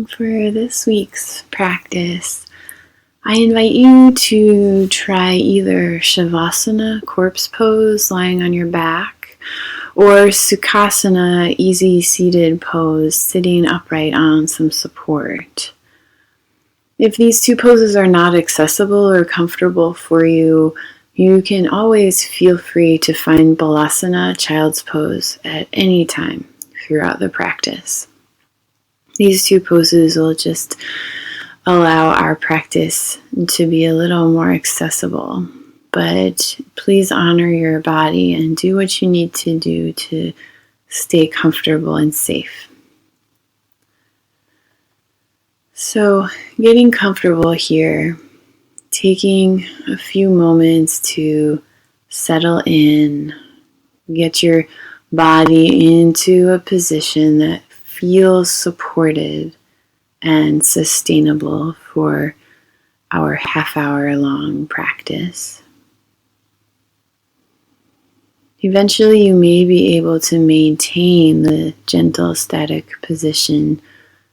For this week's practice, I invite you to try either Shavasana, corpse pose, lying on your back, or Sukhasana, easy seated pose, sitting upright on some support. If these two poses are not accessible or comfortable for you, you can always feel free to find Balasana, child's pose, at any time throughout the practice. These two poses will just allow our practice to be a little more accessible. But please honor your body and do what you need to do to stay comfortable and safe. So, getting comfortable here, taking a few moments to settle in, get your body into a position that feels supported and sustainable for our half-hour-long practice. Eventually, you may be able to maintain the gentle static position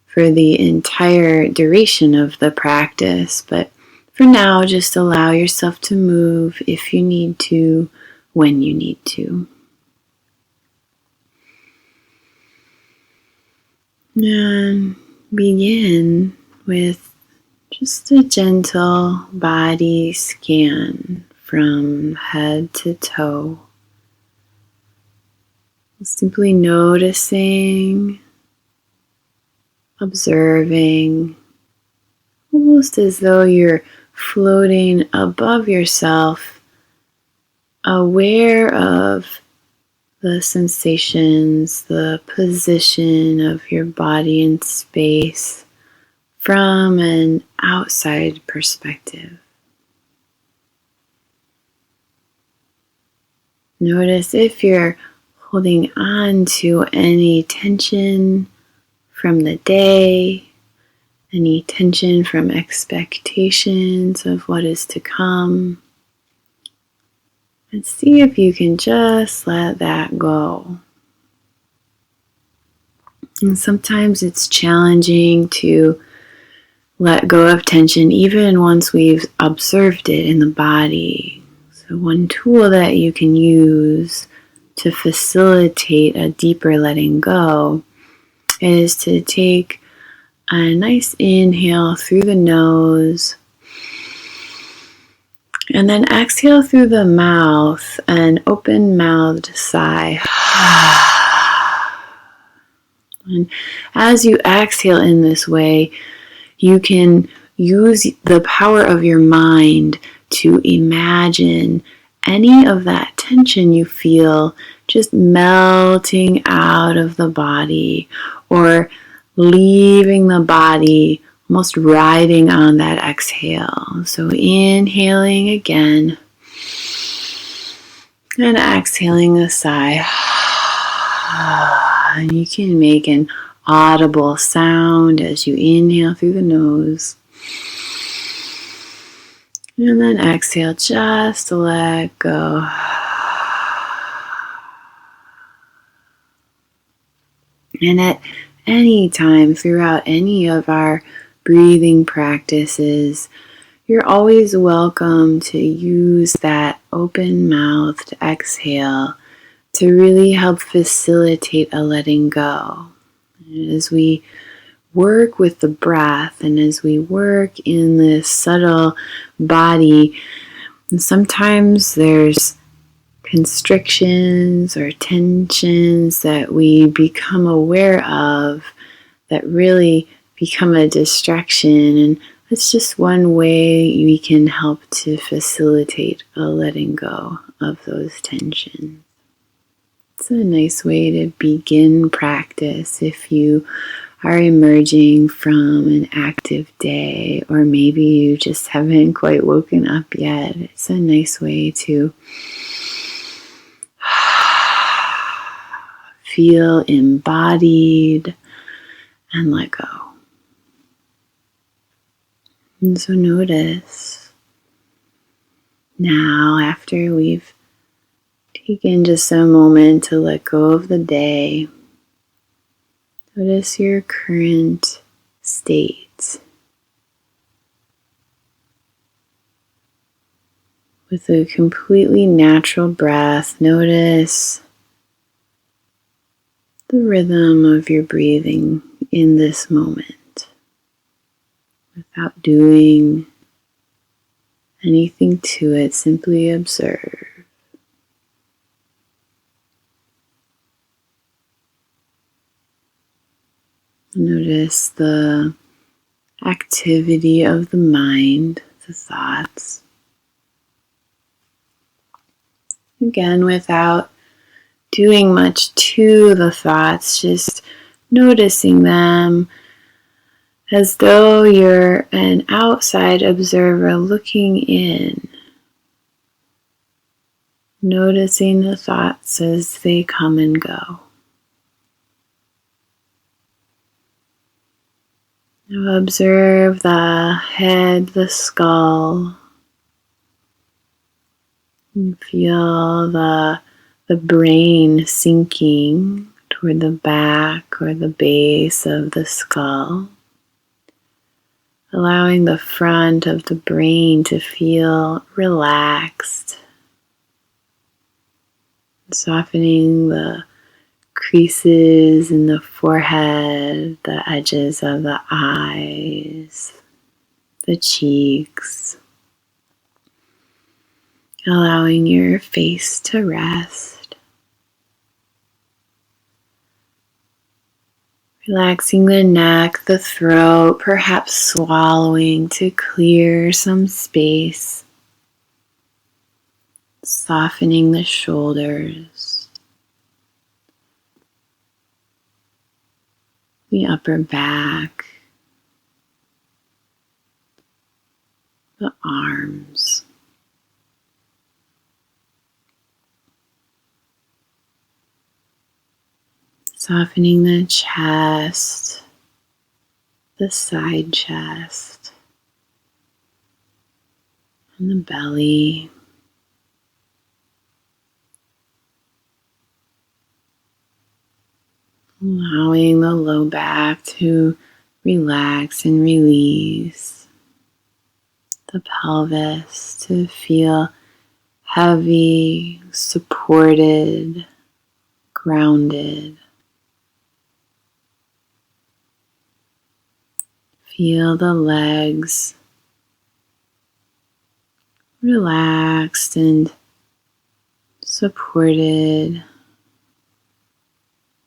for the entire duration of the practice, but for now, just allow yourself to move if you need to, when you need to. And begin with just a gentle body scan from head to toe. Simply noticing, observing, almost as though you're floating above yourself, aware of the sensations, the position of your body in space from an outside perspective. Notice if you're holding on to any tension from the day, any tension from expectations of what is to come. And see if you can just let that go. And sometimes it's challenging to let go of tension even once we've observed it in the body. So one tool that you can use to facilitate a deeper letting go is to take a nice inhale through the nose and then exhale through the mouth, an open-mouthed sigh. And as you exhale in this way, you can use the power of your mind to imagine any of that tension you feel just melting out of the body or leaving the body, almost riding on that exhale. So inhaling again and exhaling a sigh. And you can make an audible sound as you inhale through the nose. And then exhale just to let go. And at any time throughout any of our breathing practices, you're always welcome to use that open-mouthed exhale to really help facilitate a letting go. And as we work with the breath and as we work in this subtle body, and sometimes there's constrictions or tensions that we become aware of that really become a distraction, and that's just one way we can help to facilitate a letting go of those tensions. It's a nice way to begin practice if you are emerging from an active day, or maybe you just haven't quite woken up yet. It's a nice way to feel embodied and let go. And so notice now, after we've taken just a moment to let go of the day, notice your current state with a completely natural breath. Notice the rhythm of your breathing in this moment without doing anything to it. Simply observe. Notice the activity of the mind, the thoughts. Again, without doing much to the thoughts, just noticing them as though you're an outside observer looking in. Noticing the thoughts as they come and go. Now observe the head, the skull. And feel the brain sinking toward the back or the base of the skull. Allowing the front of the brain to feel relaxed. Softening the creases in the forehead, the edges of the eyes, the cheeks. Allowing your face to rest. Relaxing the neck, the throat, perhaps swallowing to clear some space. Softening the shoulders. The upper back. The arms. Softening the chest, the side chest, and the belly. Allowing the low back to relax and release. The pelvis to feel heavy, supported, grounded. Feel the legs relaxed and supported,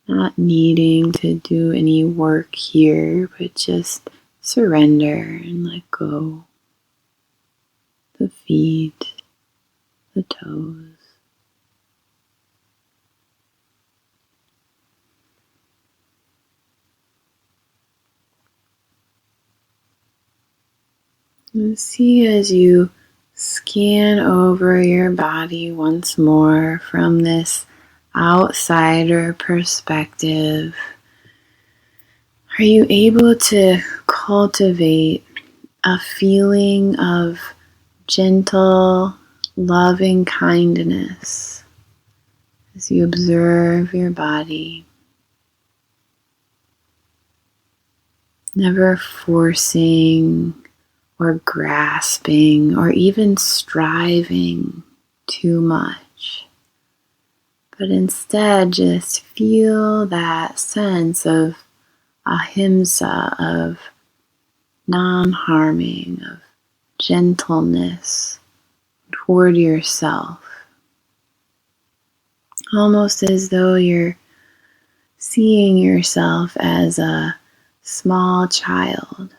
not needing to do any work here, but just surrender and let go. The feet, the toes. And see as you scan over your body once more from this outsider perspective, are you able to cultivate a feeling of gentle, loving kindness as you observe your body? Never forcing or grasping or even striving too much, but instead just feel that sense of ahimsa, of non-harming, of gentleness toward yourself. Almost as though you're seeing yourself as a small child.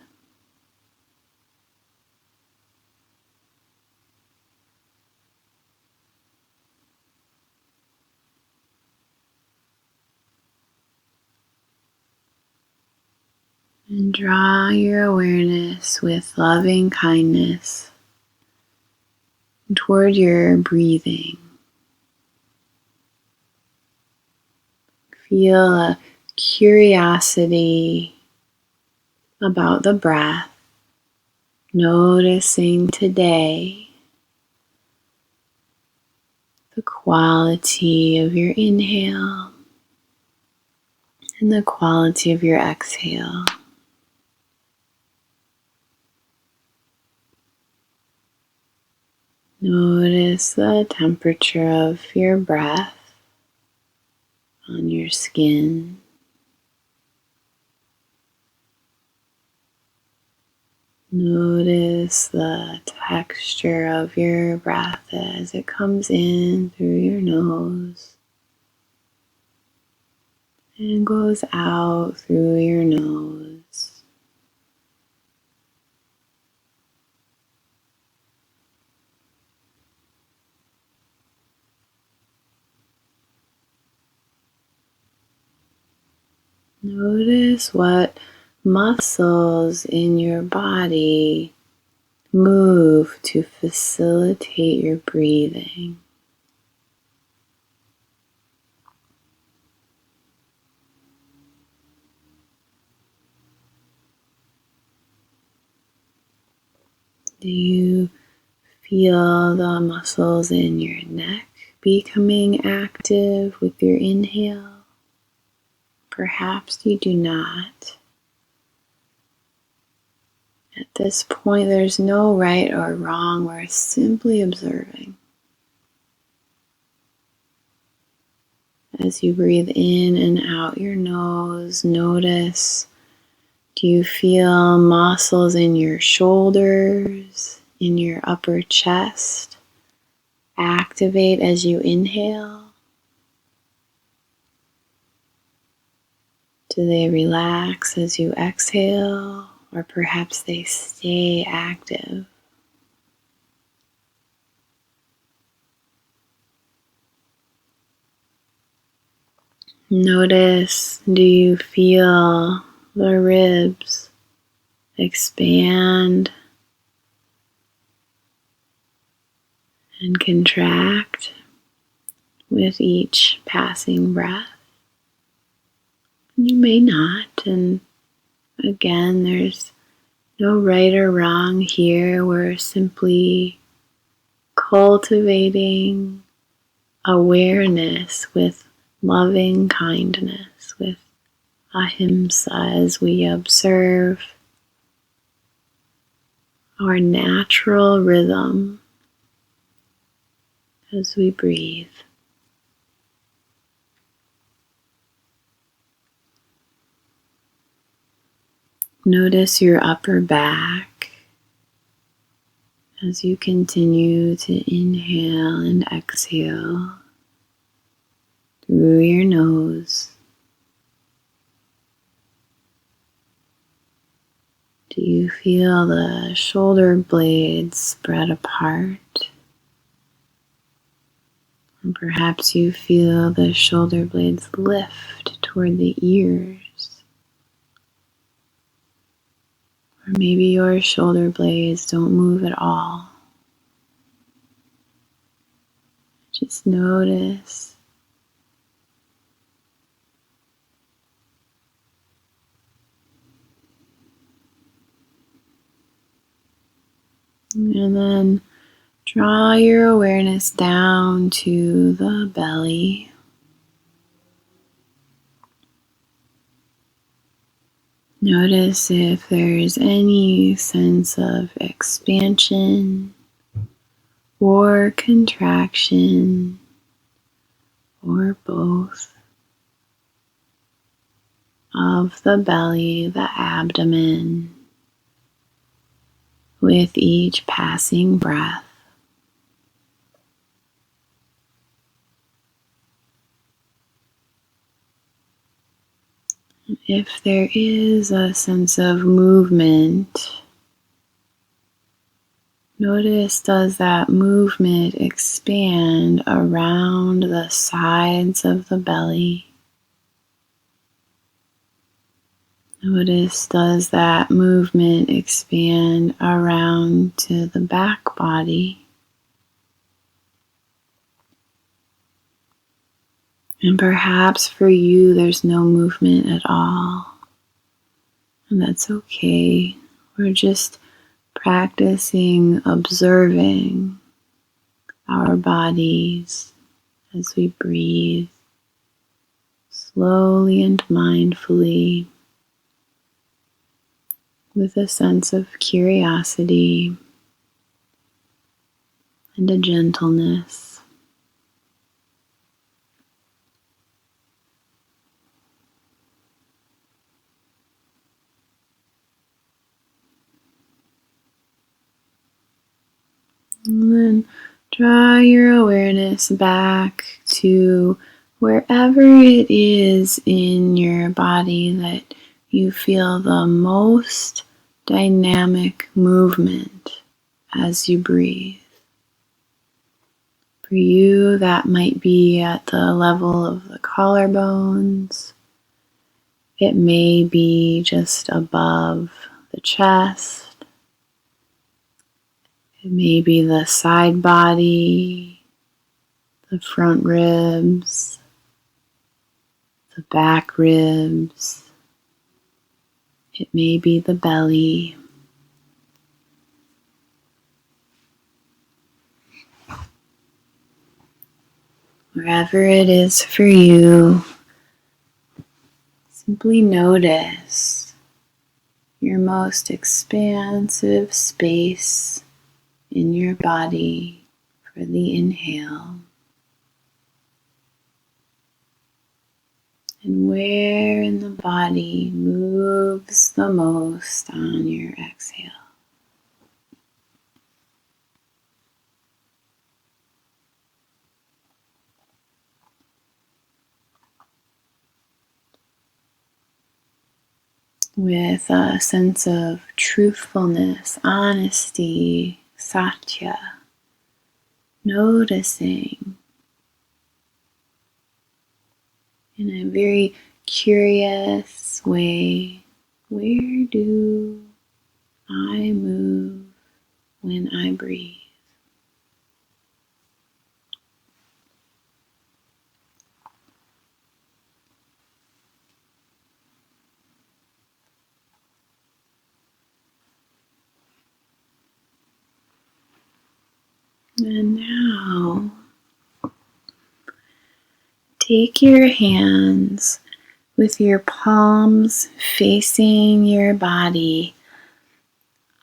And draw your awareness with loving kindness toward your breathing. Feel a curiosity about the breath, noticing today the quality of your inhale and the quality of your exhale. Notice the temperature of your breath on your skin. Notice the texture of your breath as it comes in through your nose and goes out through your nose. Notice what muscles in your body move to facilitate your breathing. Do you feel the muscles in your neck becoming active with your inhale? Perhaps you do not. At this point, there's no right or wrong. We're simply observing. As you breathe in and out your nose, notice, do you feel muscles in your shoulders, in your upper chest activate as you inhale? Do they relax as you exhale, or perhaps they stay active? Notice, do you feel the ribs expand and contract with each passing breath? You may not, and again, there's no right or wrong here. We're simply cultivating awareness with loving kindness, with ahimsa, as we observe our natural rhythm as we breathe. Notice your upper back as you continue to inhale and exhale through your nose. Do you feel the shoulder blades spread apart? And perhaps you feel the shoulder blades lift toward the ears. Or maybe your shoulder blades don't move at all. Just notice. And then draw your awareness down to the belly. Notice if there's any sense of expansion or contraction or both of the belly, the abdomen, with each passing breath. If there is a sense of movement, notice, does that movement expand around the sides of the belly? Notice, does that movement expand around to the back body? And perhaps for you there's no movement at all. And that's okay. We're just practicing observing our bodies as we breathe slowly and mindfully, with a sense of curiosity and a gentleness. And then draw your awareness back to wherever it is in your body that you feel the most dynamic movement as you breathe. For you, that might be at the level of the collarbones. It may be just above the chest. It may be the side body, the front ribs, the back ribs. It may be the belly. Wherever it is for you, simply notice your most expansive space in your body for the inhale, and where in the body moves the most on your exhale. With a sense of truthfulness, honesty, satya, noticing in a very curious way, where do I move when I breathe? And now, take your hands with your palms facing your body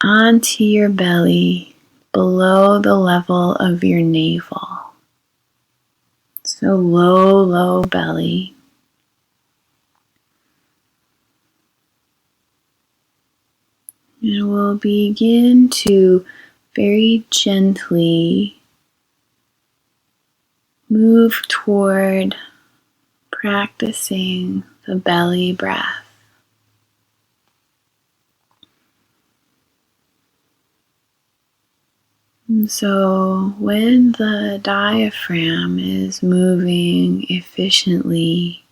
onto your belly below the level of your navel. So low belly. And we'll begin to very gently move toward practicing the belly breath. And so when the diaphragm is moving efficiently,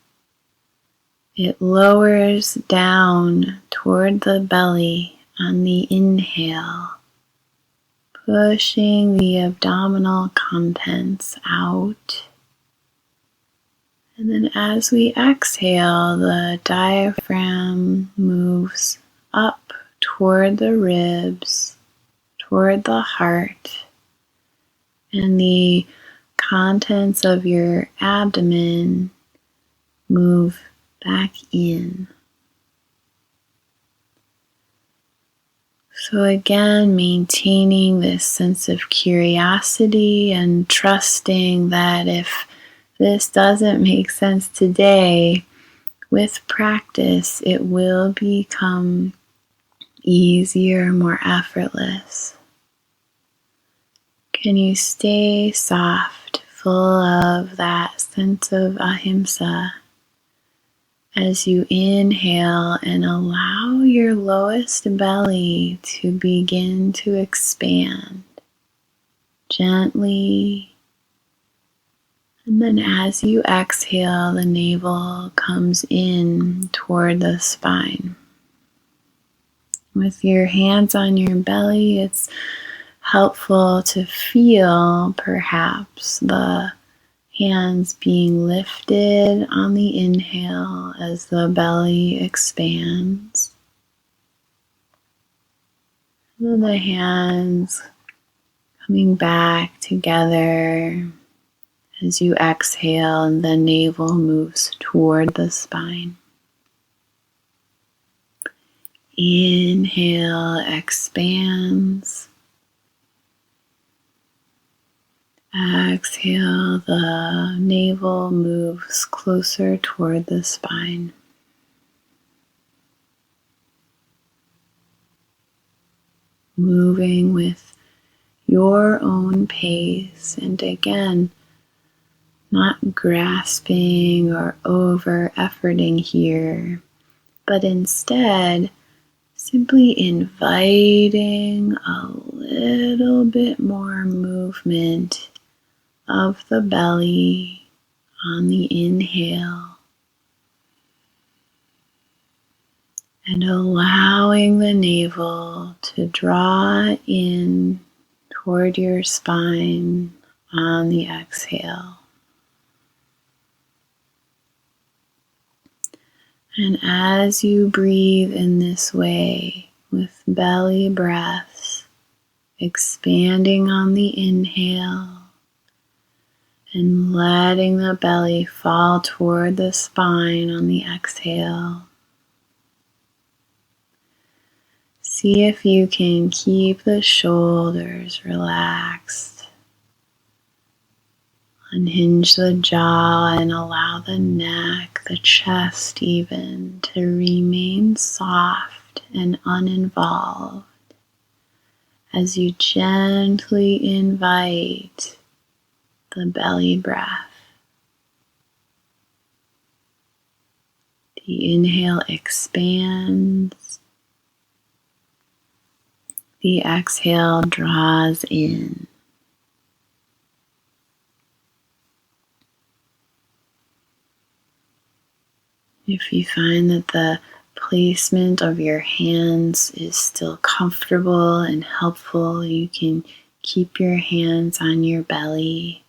it lowers down toward the belly on the inhale, pushing the abdominal contents out. And then as we exhale, the diaphragm moves up toward the ribs, toward the heart, and the contents of your abdomen move back in. So again, maintaining this sense of curiosity and trusting that if this doesn't make sense today, with practice, it will become easier, more effortless. Can you stay soft, full of that sense of ahimsa as you inhale and allow your lowest belly to begin to expand gently. And then as you exhale, the navel comes in toward the spine. With your hands on your belly, it's helpful to feel perhaps the hands being lifted on the inhale as the belly expands. And then the hands coming back together as you exhale and the navel moves toward the spine. Inhale, expands. Exhale, the navel moves closer toward the spine. Moving with your own pace, and again, not grasping or over efforting here, but instead simply inviting a little bit more movement of the belly on the inhale, and allowing the navel to draw in toward your spine on the exhale. And as you breathe in this way, with belly breaths, expanding on the inhale and letting the belly fall toward the spine on the exhale, see if you can keep the shoulders relaxed. Unhinge the jaw and allow the neck, the chest even, to remain soft and uninvolved as you gently invite the belly breath. The inhale expands. The exhale draws in. If you find that the placement of your hands is still comfortable and helpful, you can keep your hands on your belly.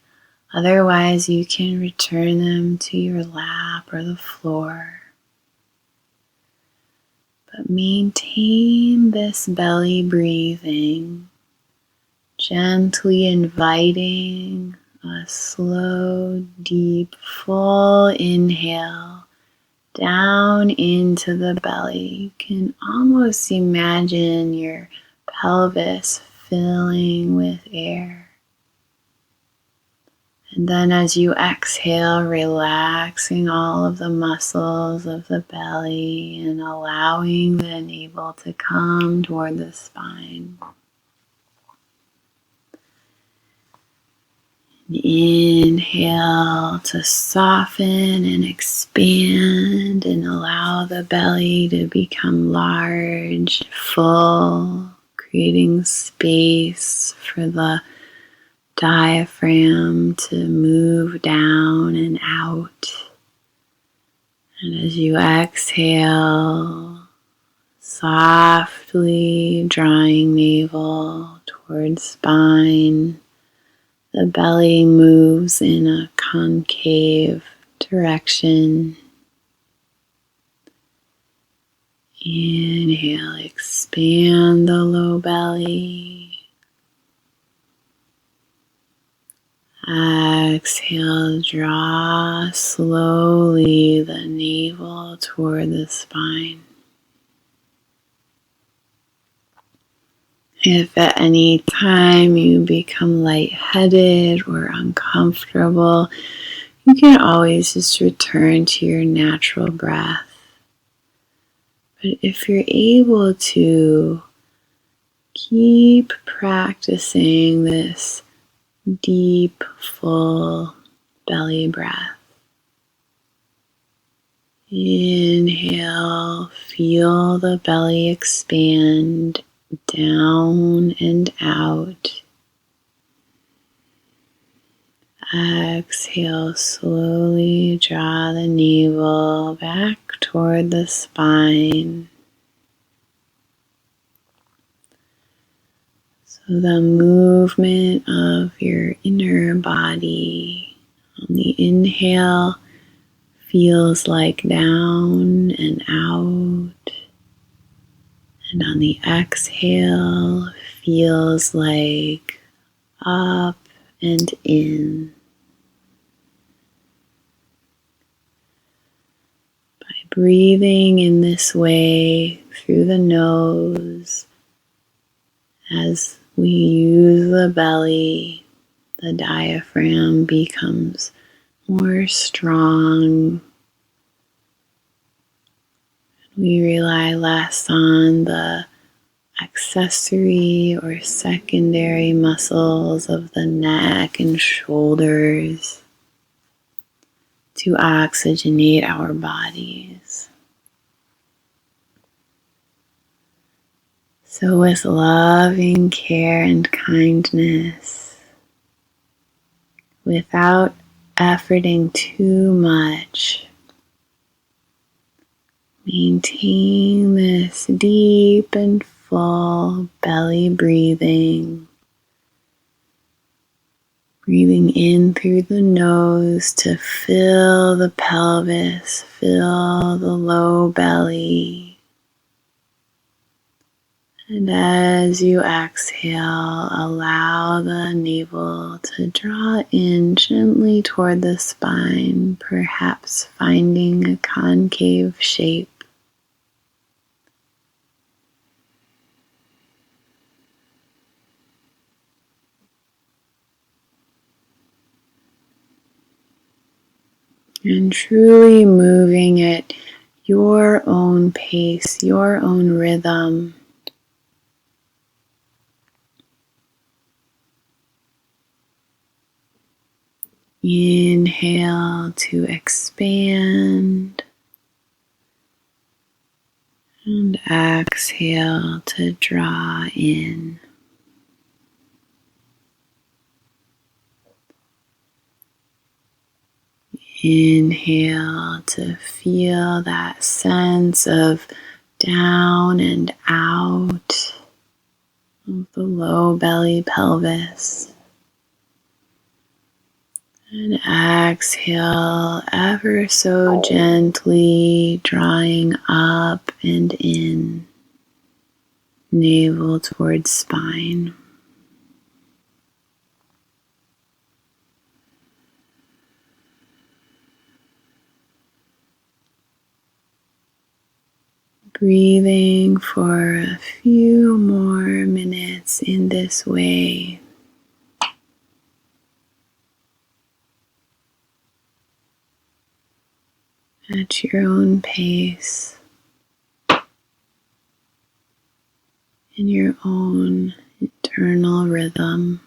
Otherwise, you can return them to your lap or the floor. But maintain this belly breathing, gently inviting a slow, deep, full inhale down into the belly. You can almost imagine your pelvis filling with air. And then as you exhale, relaxing all of the muscles of the belly and allowing the navel to come toward the spine. Inhale to soften and expand and allow the belly to become large, full, creating space for the diaphragm to move down and out. And as you exhale, softly drawing navel towards spine, the belly moves in a concave direction. Inhale, expand the low belly. Exhale, draw slowly the navel toward the spine. If at any time you become lightheaded or uncomfortable, you can always just return to your natural breath. But if you're able to keep practicing this deep, full belly breath. Inhale, feel the belly expand down and out. Exhale, slowly draw the navel back toward the spine. So the movement of your inner body on the inhale feels like down and out. And on the exhale feels like up and in. By breathing in this way through the nose, as we use the belly The diaphragm becomes more strong. We rely less on the accessory or secondary muscles of the neck and shoulders to oxygenate our bodies. So with loving care and kindness, without efforting too much, maintain this deep and full belly breathing. Breathing in through the nose to fill the pelvis, fill the low belly. And as you exhale, allow the navel to draw in gently toward the spine, perhaps finding a concave shape. And truly moving at your own pace, your own rhythm. Inhale to expand and exhale to draw in. Inhale to feel that sense of down and out of the low belly pelvis. And exhale ever so gently, drawing up and in, navel towards spine. Breathing for a few more minutes in this way. At your own pace, in your own internal rhythm.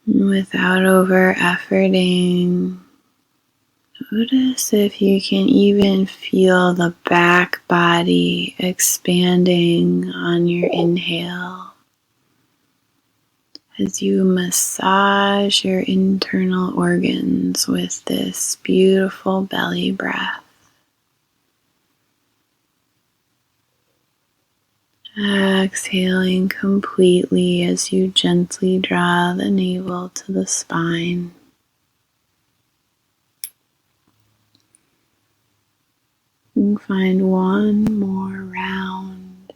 Without over efforting, notice if you can even feel the back body expanding on your inhale as you massage your internal organs with this beautiful belly breath. Exhaling completely as you gently draw the navel to the spine. And find one more round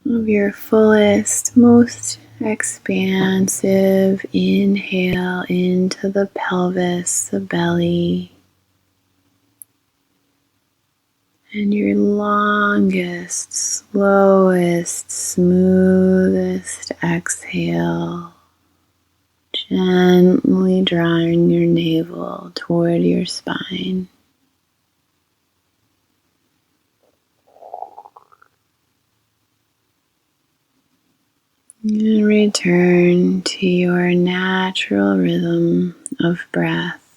of your fullest, most expansive inhale into the pelvis, the belly. And your longest, slowest, smoothest exhale, gently drawing your navel toward your spine. And return to your natural rhythm of breath.